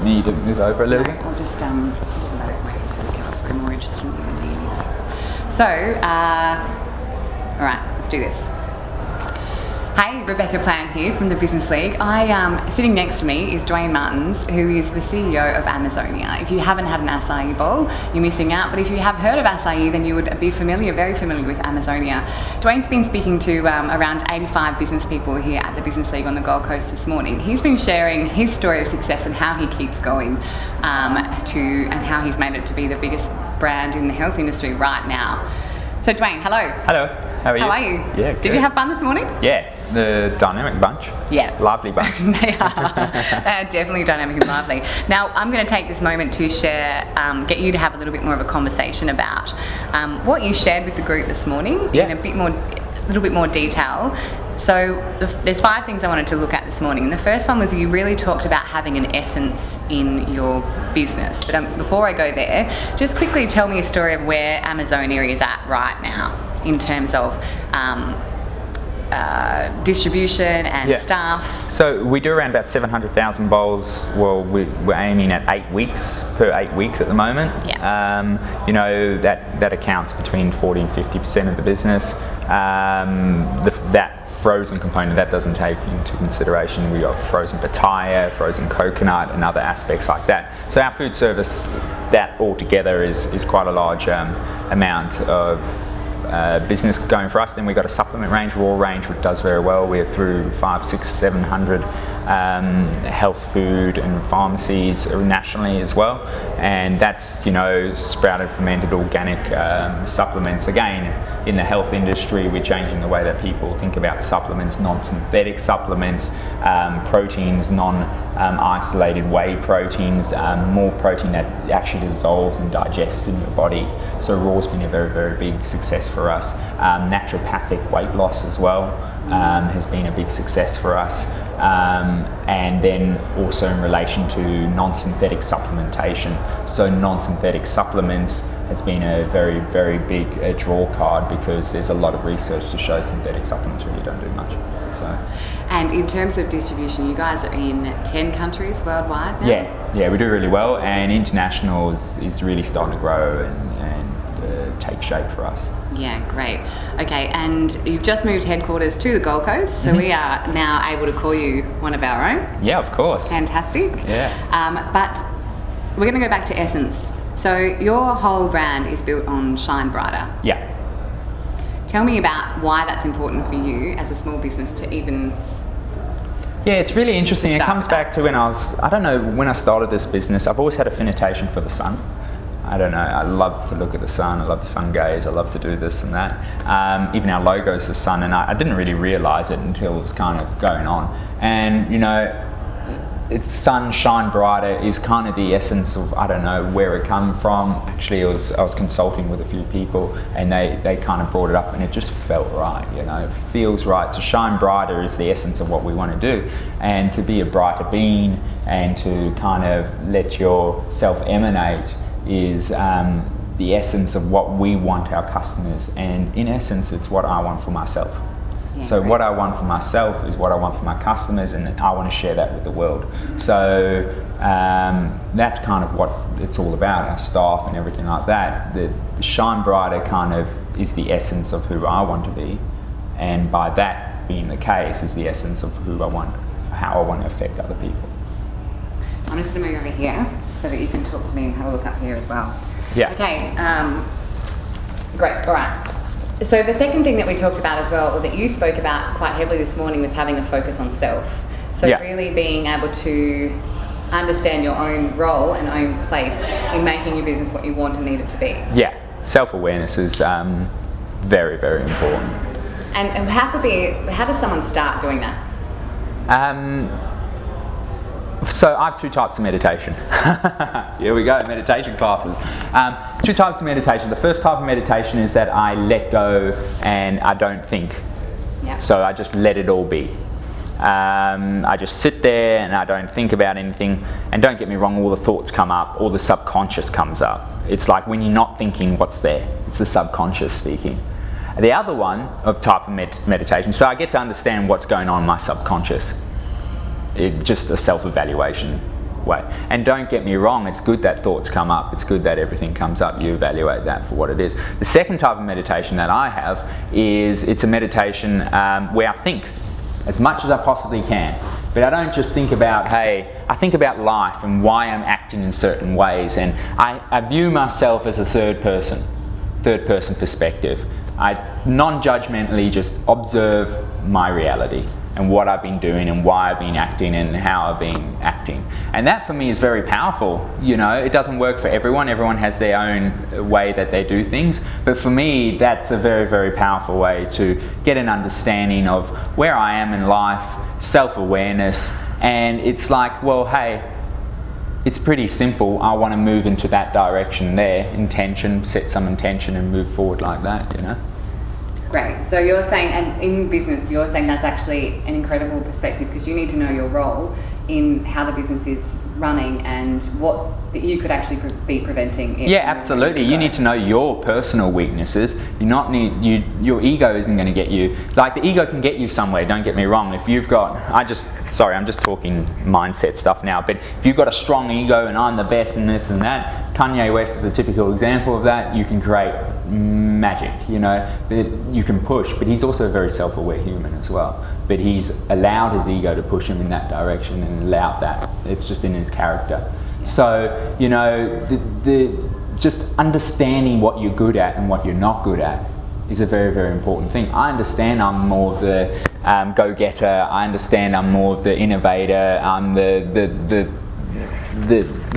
need to move over a little bit? I'll just let it wait until we get off. I'm more interested in you than me. So, all right, let's do this. Hey, Rebecca Plant here from the Business League. Sitting next to me is Dwayne Martens, who is the CEO of Amazonia. If you haven't had an acai bowl, you're missing out, but if you have heard of acai, then you would be very familiar with Amazonia. Dwayne's been speaking to around 85 business people here at the Business League on the Gold Coast this morning. He's been sharing his story of success and how he keeps going and how he's made it to be the biggest brand in the health industry right now. So Dwayne, hello. Hello, how are you? How are you? Yeah, Did good. you have fun this morning? Yeah, the dynamic bunch. Yeah. Lovely bunch. They are definitely dynamic and lively. Now, I'm going to take this moment to share, get you to have a little bit more of a conversation about what you shared with the group this morning in a little bit more detail. So there's 5 things I wanted to look at this morning. And the first one was you really talked about having an essence in your business. But before I go there, just quickly tell me a story of where Amazonia is at right now in terms of distribution and staff. So we do around about 700,000 bowls. Well, we're aiming at 8 weeks, per 8 weeks at the moment. Yeah. You know, that accounts between 40 and 50% of the business. That frozen component, that doesn't take into consideration. We got frozen pitaya, frozen coconut, and other aspects like that. So our food service, that altogether is quite a large amount of business going for us. Then we've got a supplement range, raw range, which does very well. We're through 500, 600, 700 health food and pharmacies nationally as well, and that's, you know, sprouted, fermented, organic supplements. Again, in the health industry, we're changing the way that people think about supplements, non-synthetic supplements, proteins, non-isolated whey proteins, more protein that actually dissolves and digests in your body. So raw's been a very, very big success for us. Naturopathic weight loss as well has been a big success for us. And then also in relation to non-synthetic supplementation. So non-synthetic supplements has been a very, very big draw card, because there's a lot of research to show synthetic supplements really don't do much. So. And in terms of distribution, you guys are in 10 countries worldwide now? Yeah, we do really well, and international is really starting to grow and take shape for us. Yeah, great. Okay, and you've just moved headquarters to the Gold Coast, so we are now able to call you one of our own. Yeah, of course. Fantastic. Yeah. But we're going to go back to essence. So your whole brand is built on Shine Brighter. Yeah. Tell me about why that's important for you as a small business to even... Yeah, it's really interesting. It comes back to when I started this business, I've always had affinity for the sun. I don't know, I love to look at the sun, I love the sun gaze, I love to do this and that. Even our logo is the sun, and I didn't really realise it until it was kind of going on. And, you know, it's sun, shine brighter is kind of the essence of, I don't know where it come from. Actually, I was consulting with a few people, and they kind of brought it up, and it just felt right, you know, it feels right. To shine brighter is the essence of what we want to do, and to be a brighter being and to kind of let yourself emanate is the essence of what we want our customers, and in essence it's what I want for myself. Yeah, so what I want for myself is what I want for my customers, and I want to share that with the world. So that's kind of what it's all about, our staff and everything like that. The shine brighter kind of is the essence of who I want to be, and by that being the case is the essence of who I want, how I want to affect other people. I'm just going to move over here so that you can talk to me and have a look up here as well. Yeah. Okay, great, all right. So the second thing that we talked about as well, or that you spoke about quite heavily this morning, was having a focus on self. So really being able to understand your own role and own place in making your business what you want and need it to be. Yeah, self-awareness is very, very important. And how does someone start doing that? So I have 2 types of meditation. Here we go, meditation classes. 2 types of meditation. The first type of meditation is that I let go and I don't think. Yep. So I just let it all be. I just sit there and I don't think about anything. And don't get me wrong, all the thoughts come up, all the subconscious comes up. It's like when you're not thinking, what's there? It's the subconscious speaking. The other one of type of meditation, so I get to understand what's going on in my subconscious. Just a self-evaluation. way. And don't get me wrong, it's good that thoughts come up. It's good that everything comes up. You evaluate that for what it is. The second type of meditation that I have is it's a meditation where I think as much as I possibly can. But I don't just think about, hey, I think about life and why I'm acting in certain ways. And I view myself as a third person perspective. I non-judgmentally just observe my reality and what I've been doing and why I've been acting and how I've been acting. And that for me is very powerful. You know, it doesn't work for everyone. Everyone has their own way that they do things. But for me, that's a very, very powerful way to get an understanding of where I am in life, self-awareness. And it's like, well, hey, it's pretty simple. I want to move into that direction there. Intention, set some intention and move forward like that, you know. Great. So you're saying, and in business, you're saying that's actually an incredible perspective because you need to know your role in how the business is running and what that you could actually be preventing it. Yeah, absolutely. You need to know your personal weaknesses. Your ego isn't going to get you. Like the ego can get you somewhere. Don't get me wrong. If you've got, I'm just talking mindset stuff now. But if you've got a strong ego and I'm the best and this and that, Kanye West is a typical example of that. You can create magic. You know, you can push. But he's also a very self-aware human as well. But he's allowed his ego to push him in that direction and allowed that. It's just in his character. So, you know, just understanding what you're good at and what you're not good at is a very, very important thing. I understand I'm more of the go-getter. I understand I'm more of the innovator. I'm the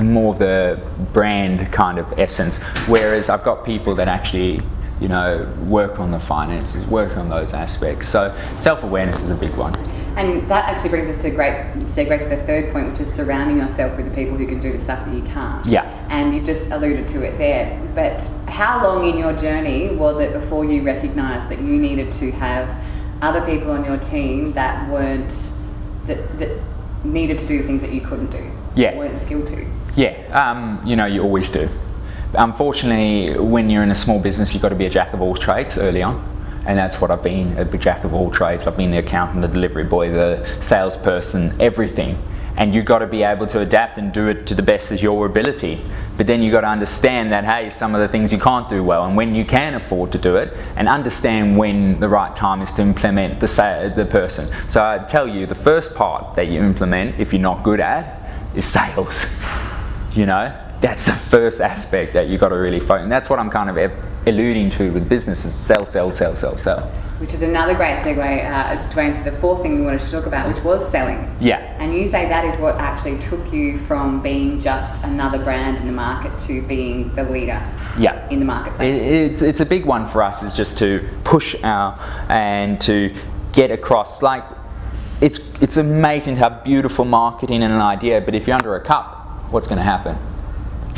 more of the brand kind of essence. Whereas I've got people that actually, you know, work on the finances, work on those aspects. So self-awareness is a big one. And that actually brings us to a great segue to the third point, which is surrounding yourself with the people who can do the stuff that you can't. Yeah. And you just alluded to it there. But how long in your journey was it before you recognised that you needed to have other people on your team that that needed to do things that you couldn't do? Yeah. Weren't skilled to? Yeah. You know, you always do. Unfortunately, when you're in a small business, you've got to be a jack of all trades early on. And that's what I've been, a jack of all trades. I've been the accountant, the delivery boy, the salesperson, everything. And you've got to be able to adapt and do it to the best of your ability. But then you've got to understand that, hey, some of the things you can't do well and when you can afford to do it, and understand when the right time is to implement the person. So I tell you, the first part that you implement, if you're not good at, is sales. You know? That's the first aspect that you've got to really focus. And that's what I'm kind of alluding to with business is sell. Which is another great segue, Dwayne, to the fourth thing we wanted to talk about, which was selling. Yeah. And you say that is what actually took you from being just another brand in the market to being the leader in the marketplace. It's a big one for us, is just to push and to get across. Like, it's amazing to have beautiful marketing and an idea, but if you're under a cup, what's going to happen?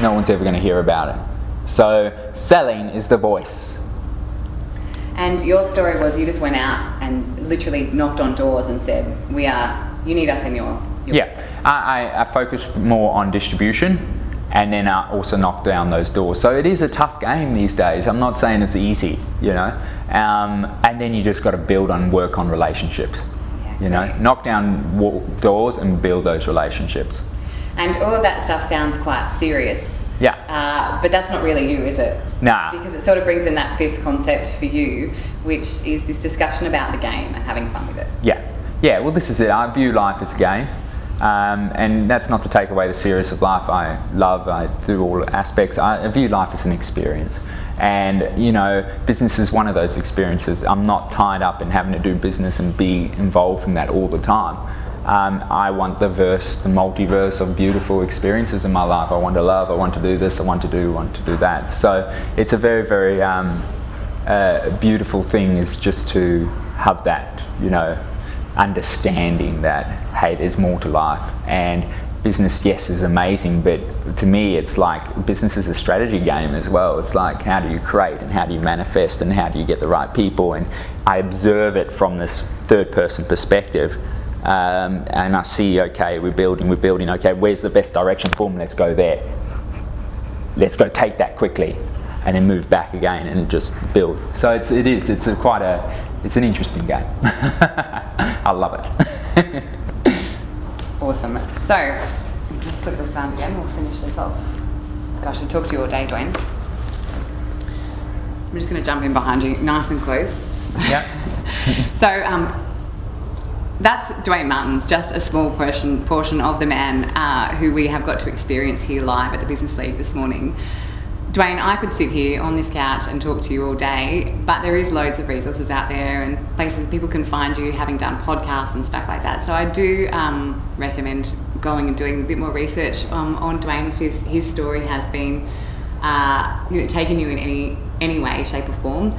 No one's ever going to hear about it. So selling is the voice. And your story was you just went out and literally knocked on doors and said, you need us in your Yeah, I focused more on distribution and then I also knocked down those doors. So it is a tough game these days. I'm not saying it's easy, you know. And then you just got to build and work on relationships. You know, knock down doors and build those relationships. And all of that stuff sounds quite serious. Yeah. But that's not really you, is it? Nah. Because it sort of brings in that fifth concept for you, which is this discussion about the game and having fun with it. Yeah. Yeah, well, this is it. I view life as a game. And that's not to take away the serious of life. I do all aspects. I view life as an experience. And, you know, business is one of those experiences. I'm not tied up in having to do business and be involved in that all the time. I want the multiverse of beautiful experiences in my life. I want to love, I want to do this, I want to do that. So it's a very, very beautiful thing, is just to have that, you know, understanding that, hey, there's more to life. And business, yes, is amazing, but to me it's like business is a strategy game as well. It's like, how do you create and how do you manifest and how do you get the right people? And I observe it from this third person perspective. And I see, okay, we're building, okay, where's the best direction? Boom, let's go there. Let's go take that quickly and then move back again and just build. So it's an interesting game. I love it. Awesome. So Just flip this around again, we'll finish this off. Gosh, I talk to you all day, Dwayne. I'm just going to jump in behind you, nice and close. Yeah. So, that's Dwayne Martens, just a small portion of the man who we have got to experience here live at the Business League this morning. Dwayne, I could sit here on this couch and talk to you all day, but there is loads of resources out there and places people can find you, having done podcasts and stuff like that. So I do recommend going and doing a bit more research on Dwayne if his story has been taken you in any way, shape or form.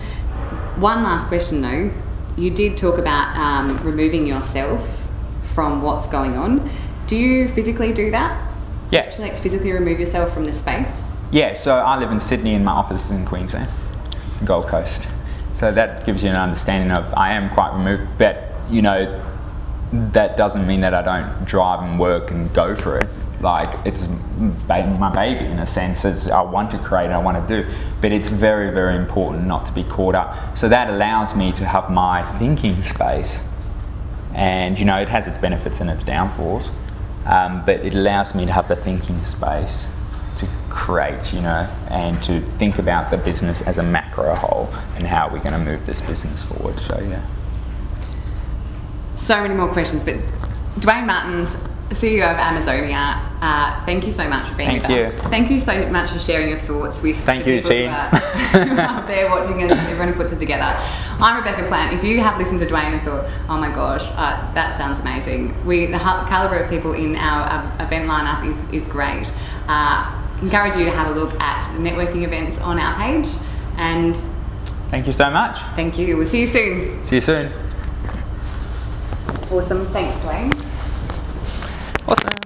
One last question though. You did talk about removing yourself from what's going on. Do you physically do that? Yeah. Actually, physically remove yourself from the space? Yeah, so I live in Sydney and my office is in Queensland, Gold Coast. So that gives you an understanding of I am quite removed, but that doesn't mean that I don't drive and work and go for it. Like, it's my baby in a sense. I want to create, I want to do, but it's very, very important not to be caught up. So that allows me to have my thinking space, and it has its benefits and its downfalls, but it allows me to have the thinking space to create, and to think about the business as a macro whole and how we're going to move this business forward. So yeah. So many more questions, but Dwayne Martens, CEO of Amazonia, thank you so much for being with us. Thank you so much for sharing your thoughts with the people team. who are there watching us, everyone who puts it together. I'm Rebecca Plant. If you have listened to Dwayne and thought, oh my gosh, that sounds amazing, the calibre of people in our event lineup is great. Encourage you to have a look at the networking events on our page, and thank you so much. Thank you. We'll see you soon. See you soon. Awesome. Thanks, Dwayne. Awesome.